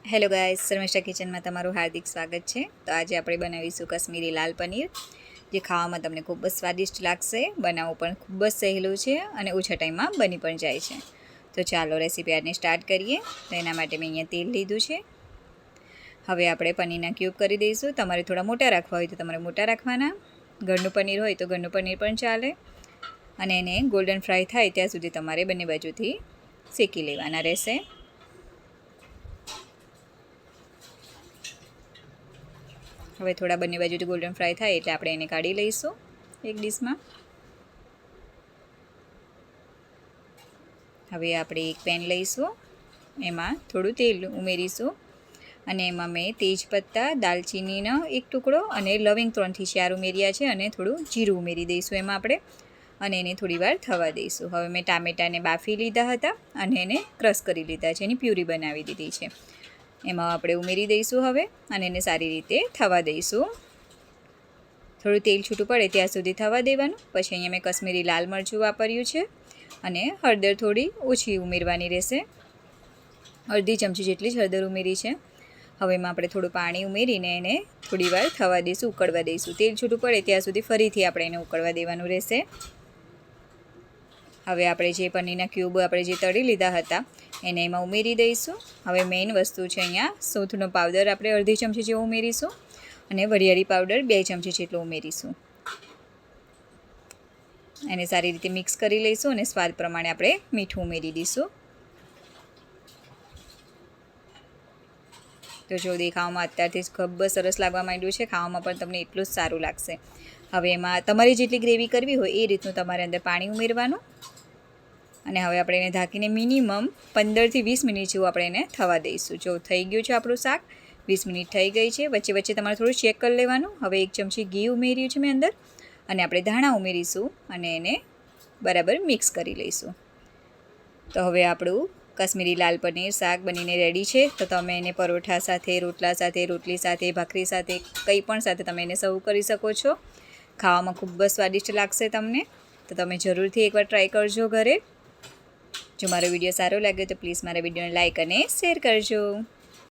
Hello guys, Sharmishtha કિચનમાં તમારું હાર્દિક સ્વાગત છે। તો આજે આપણે બનાવીશું કશ્મીરી લાલ પનીર, જે ખાવામાં તમને ખૂબ જ સ્વાદિષ્ટ લાગશે। બનાવવું પણ ખૂબ જ સહેલું છે અને ઓછા ટાઈમમાં બની પણ જાય છે। તો ચાલો રેસીપી આજને સ્ટાર્ટ કરીએ। તો એના માટે મેં અહીંયા તેલ લીધું છે। હવે આપણે પનીરના ક્યુબ કરી દઈશું। તમારે થોડા મોટા રાખવા હોય તો તમારે મોટા રાખવાના, ઘરનું પનીર હોય તો ઘરનું પનીર પણ ચાલે। અને એને ગોલ્ડન ફ્રાય થાય ત્યાં સુધી તમારે બંને બાજુથી શેકી લેવાના રહેશે। હવે થોડા બંને બાજુથી ગોલ્ડન ફ્રાય થાય એટલે આપણે એને કાઢી લઈશું એક ડીશમાં। હવે આપણે એક પેન લઈશું, એમાં થોડું તેલ ઉમેરીશું અને એમાં મેં તેજપત્તા, દાલચીનીનો એક ટુકડો અને લવિંગ 3 થી 4 ઉમેર્યા છે અને થોડું જીરું ઉમેરી દઈશું એમાં આપણે, અને એને થોડીવાર થવા દઈશું। હવે મેં ટામેટાને બાફી લીધા હતા અને એને ક્રશ કરી લીધા છે, એની પ્યુરી બનાવી દીધી છે। એમાં આપણે ઉમેરી દઈશું હવે અને એને સારી રીતે થવા દઈશું। થોડું તેલ છૂટું પડે ત્યાં સુધી થવા દેવાનું। પછી અહીંયા મેં કશ્મીરી લાલ મરચું વાપર્યું છે અને હળદર થોડી ઓછી ઉમેરવાની રહેશે, અડધી ચમચી જેટલી જ હળદર ઉમેરી છે। હવે એમાં આપણે થોડું પાણી ઉમેરીને એને થોડીવાર થવા દઈશું, ઉકળવા દઈશું। તેલ છૂટું પડે ત્યાં સુધી ફરીથી આપણે એને ઉકળવા દેવાનું રહેશે। હવે આપણે જે પનીરના ક્યુબ આપણે જે તળી લીધા હતા એને એમાં ઉમેરી દઈશું। હવે મેઇન વસ્તુ છે અહીંયા સૂંઠનો પાવડર આપણે અડધી ચમચી જેવો ઉમેરીશું અને વરિયાળી પાવડર 2 ચમચી જેટલો ઉમેરીશું। એને સારી રીતે મિક્સ કરી લઈશું અને સ્વાદ પ્રમાણે આપણે મીઠું ઉમેરી દઈશું। તો જો દેખાવામાં અત્યારથી જ ખૂબ સરસ લાગવા માંડ્યું છે, ખાવામાં પણ તમને એટલું જ સારું લાગશે। હવે એમાં તમારી જેટલી ગ્રેવી કરવી હોય એ રીતનું તમારે અંદર પાણી ઉમેરવાનું અને હવે આપણે એને ઢાંકીને મિનિમમ 15 થી 20 મિનિટ જેવું આપણે એને થવા દઈશું। જો થઈ ગયું છે આપણું શાક, 20 મિનિટ થઈ ગઈ છે। વચ્ચે વચ્ચે તમારે થોડું ચેક કરી લેવાનું। હવે 1 ચમચી ઘી ઉમેર્યું છે મેં અંદર અને આપણે ધાણા ઉમેરીશું અને એને બરાબર મિક્સ કરી લઈશું। તો હવે આપણું કશ્મીરી લાલ પનીર શાક બનીને રેડી છે। તો તમે એને પરોઠા સાથે, રોટલા સાથે, રોટલી સાથે, ભાખરી સાથે, કંઈ પણ સાથે તમે એને સર્વ કરી શકો છો। ખાવામાં ખૂબ જ સ્વાદિષ્ટ લાગશે તમને। તો તમે જરૂરથી એકવાર ટ્રાય કરજો ઘરે। જો મારો વિડીયો સારો લાગ્યો તો પ્લીઝ મારા વિડીયોને લાઇક અને શેર કરજો।